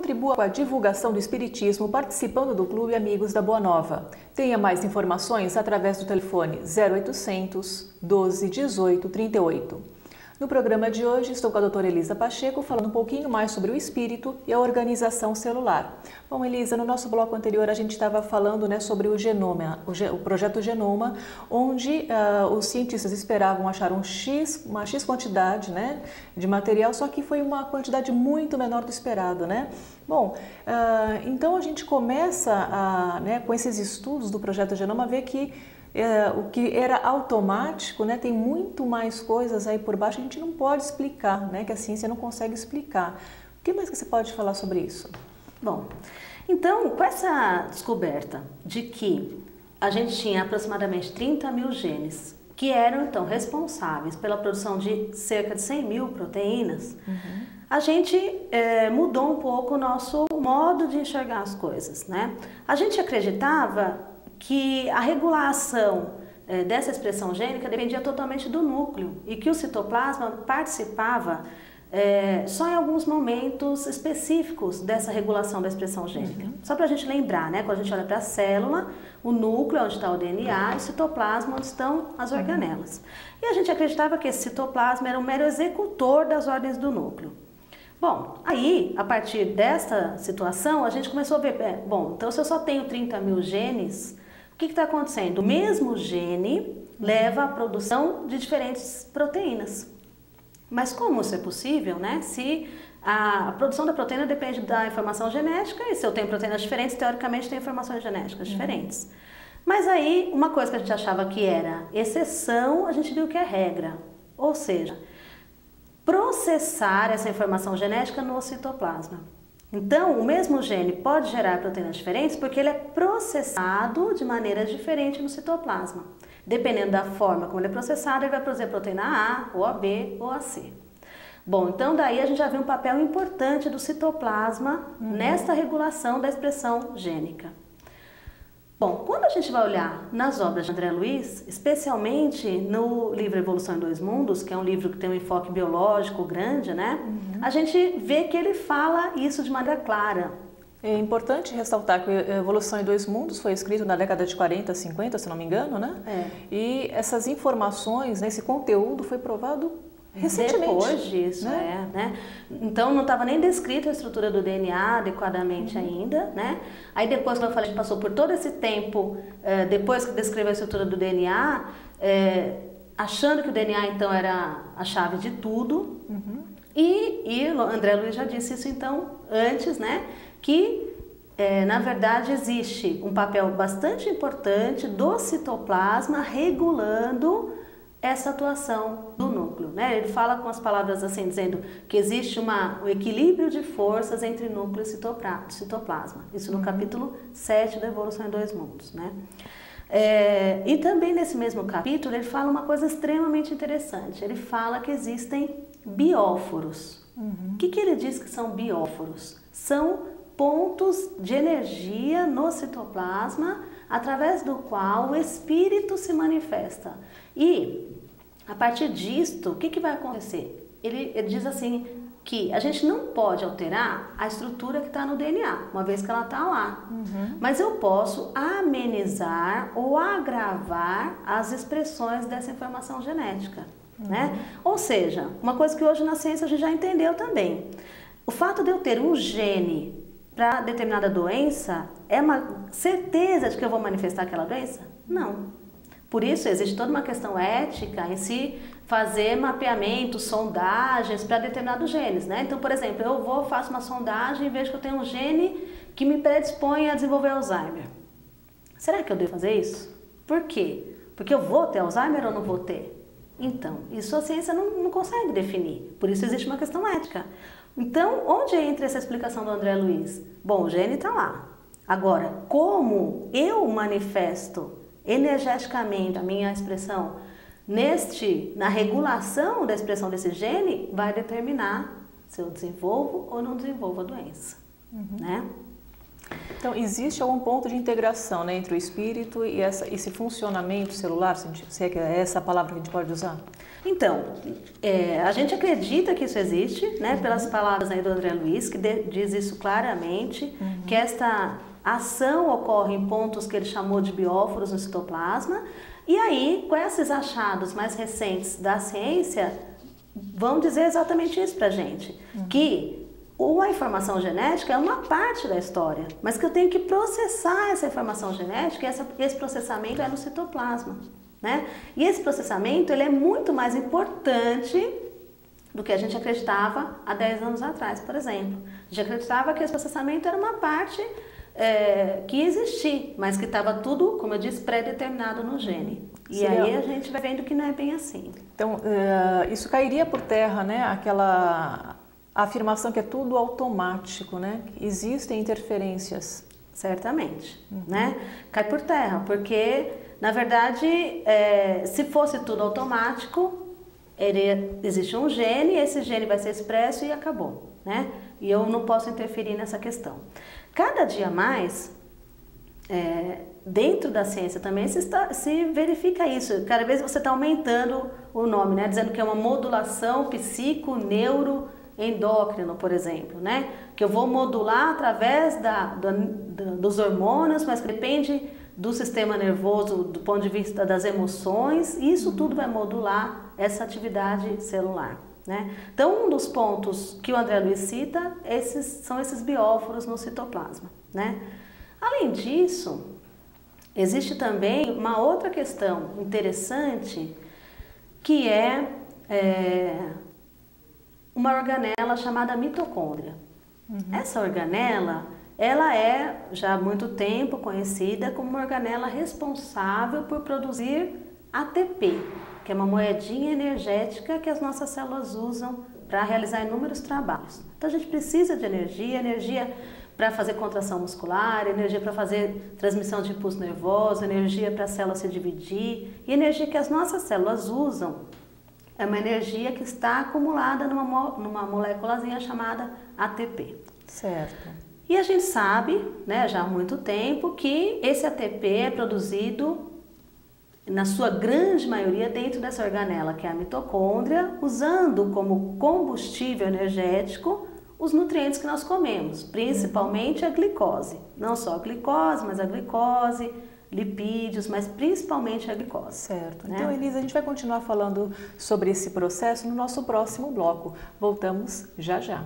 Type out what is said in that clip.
contribua com a divulgação do Espiritismo participando do Clube Amigos da Boa Nova. Tenha mais informações através do telefone 0800 12 18 38. No programa de hoje estou com a doutora Elisa Pacheco falando um pouquinho mais sobre o espírito e a organização celular. Bom, Elisa, no nosso bloco anterior a gente estava falando, né, sobre o genoma, o projeto Genoma, onde os cientistas esperavam achar uma X quantidade, né, de material, só que foi uma quantidade muito menor do esperado, né? Bom, então a gente começa, né, com esses estudos do projeto Genoma a ver que o que era automático, né, tem muito mais coisas aí por baixo que a gente não pode explicar, né, que a ciência não consegue explicar. O que mais que você pode falar sobre isso? Bom, então, com essa descoberta de que a gente tinha aproximadamente 30 mil genes que eram, então, responsáveis pela produção de cerca de 100 mil proteínas, a gente mudou um pouco o nosso modo de enxergar as coisas, né? A gente acreditava que a regulação dessa expressão gênica dependia totalmente do núcleo e que o citoplasma participava só em alguns momentos específicos dessa regulação da expressão gênica. Só para a gente lembrar, né? Quando a gente olha para a célula, o núcleo onde está o DNA e o citoplasma onde estão as organelas. E a gente acreditava que esse citoplasma era um mero executor das ordens do núcleo. Bom, aí, a partir desta situação, a gente começou a ver, bom, então se eu só tenho 30 mil genes, o que está acontecendo? O mesmo gene leva à produção de diferentes proteínas. Mas como isso é possível, né? Se a produção da proteína depende da informação genética e se eu tenho proteínas diferentes, teoricamente tem informações genéticas diferentes. Mas aí, uma coisa que a gente achava que era exceção, a gente viu que é regra. Ou seja, processar essa informação genética no citoplasma. Então, o mesmo gene pode gerar proteínas diferentes porque ele é processado de maneira diferente no citoplasma. Dependendo da forma como ele é processado, ele vai produzir a proteína A, ou a B, ou a C. Bom, então daí a gente já vê um papel importante do citoplasma nesta regulação da expressão gênica. Bom, quando a gente vai olhar nas obras de André Luiz, especialmente no livro Evolução em Dois Mundos, que é um livro que tem um enfoque biológico grande, né? A gente vê que ele fala isso de maneira clara. É importante ressaltar que Evolução em Dois Mundos foi escrito na década de 40, 50, se não me engano, né? E essas informações, né, esse conteúdo foi provado recentemente. Depois disso, né? Então não estava nem descrita a estrutura do DNA adequadamente ainda, né? Aí depois, como eu falei, a gente passou por todo esse tempo, depois que descreveu a estrutura do DNA, achando que o DNA então era a chave de tudo. E André Luiz já disse isso então antes, né? Que na verdade existe um papel bastante importante do citoplasma regulando essa atuação do núcleo, né? Ele fala com as palavras assim, dizendo que existe um equilíbrio de forças entre núcleo e citoplasma. Isso no capítulo 7 da Evolução em Dois Mundos, né? E também nesse mesmo capítulo ele fala uma coisa extremamente interessante. Ele fala que existem bióforos. O que ele diz que são bióforos? São pontos de energia no citoplasma através do qual o espírito se manifesta. E a partir disto, o que vai acontecer? Ele diz assim que a gente não pode alterar a estrutura que está no DNA, uma vez que ela está lá. Mas eu posso amenizar ou agravar as expressões dessa informação genética. Né? Ou seja, uma coisa que hoje na ciência a gente já entendeu também. O fato de eu ter um gene para determinada doença é uma certeza de que eu vou manifestar aquela doença? Não. Por isso existe toda uma questão ética em se fazer mapeamento, sondagens para determinados genes, né? Então, por exemplo, faço uma sondagem e vejo que eu tenho um gene que me predispõe a desenvolver Alzheimer. Será que eu devo fazer isso? Por quê? Porque eu vou ter Alzheimer ou não vou ter? Então, isso a ciência não consegue definir. Por isso existe uma questão ética. Então, onde entra essa explicação do André Luiz? Bom, o gene está lá. Agora, como eu manifesto energeticamente a minha expressão na regulação da expressão desse gene, vai determinar se eu desenvolvo ou não desenvolvo a doença, né? Então, existe algum ponto de integração, né, entre o espírito e esse funcionamento celular, se é que é essa a palavra que a gente pode usar? Então, a gente acredita que isso existe, né, pelas palavras aí do André Luiz, que diz isso claramente, que esta ação ocorre em pontos que ele chamou de bióforos no citoplasma, e aí, com esses achados mais recentes da ciência, vão dizer exatamente isso pra gente, que a informação genética é uma parte da história, mas que eu tenho que processar essa informação genética e esse processamento é no citoplasma, né? E esse processamento ele é muito mais importante do que a gente acreditava há 10 anos atrás, por exemplo. A gente acreditava que esse processamento era uma parte que existia, mas que estava tudo, como eu disse, pré-determinado no gene. E Sim, aí a gente vai vendo que não é bem assim. Então, isso cairia por terra, né? Aquela afirmação que é tudo automático, né? Existem interferências. Certamente, né? Cai por terra, porque, na verdade, se fosse tudo automático, existe um gene, esse gene vai ser expresso e acabou, né? E eu não posso interferir nessa questão. Cada dia mais, dentro da ciência também se verifica isso. Cada vez você está aumentando o nome, né? Dizendo que é uma modulação psico-neuro-endócrino, por exemplo, né? Que eu vou modular através dos hormônios, mas que depende do sistema nervoso, do ponto de vista das emoções, e isso tudo vai modular essa atividade celular, né? Então, um dos pontos que o André Luiz cita, são esses bióforos no citoplasma, né? Além disso, existe também uma outra questão interessante, que é uma organela chamada mitocôndria. Essa organela, ela é já há muito tempo conhecida como uma organela responsável por produzir ATP, que é uma moedinha energética que as nossas células usam para realizar inúmeros trabalhos. Então a gente precisa de energia para fazer contração muscular, energia para fazer transmissão de impulso nervoso, energia para a célula se dividir, e energia que as nossas células usam é uma energia que está acumulada numa moléculazinha chamada ATP. Certo. E a gente sabe, né, já há muito tempo, que esse ATP é produzido, na sua grande maioria, dentro dessa organela, que é a mitocôndria, usando como combustível energético os nutrientes que nós comemos, principalmente a glicose. Não só a glicose, mas a glicose, lipídios, mas principalmente a glicose. Certo. Né? Então, Elisa, a gente vai continuar falando sobre esse processo no nosso próximo bloco. Voltamos já já.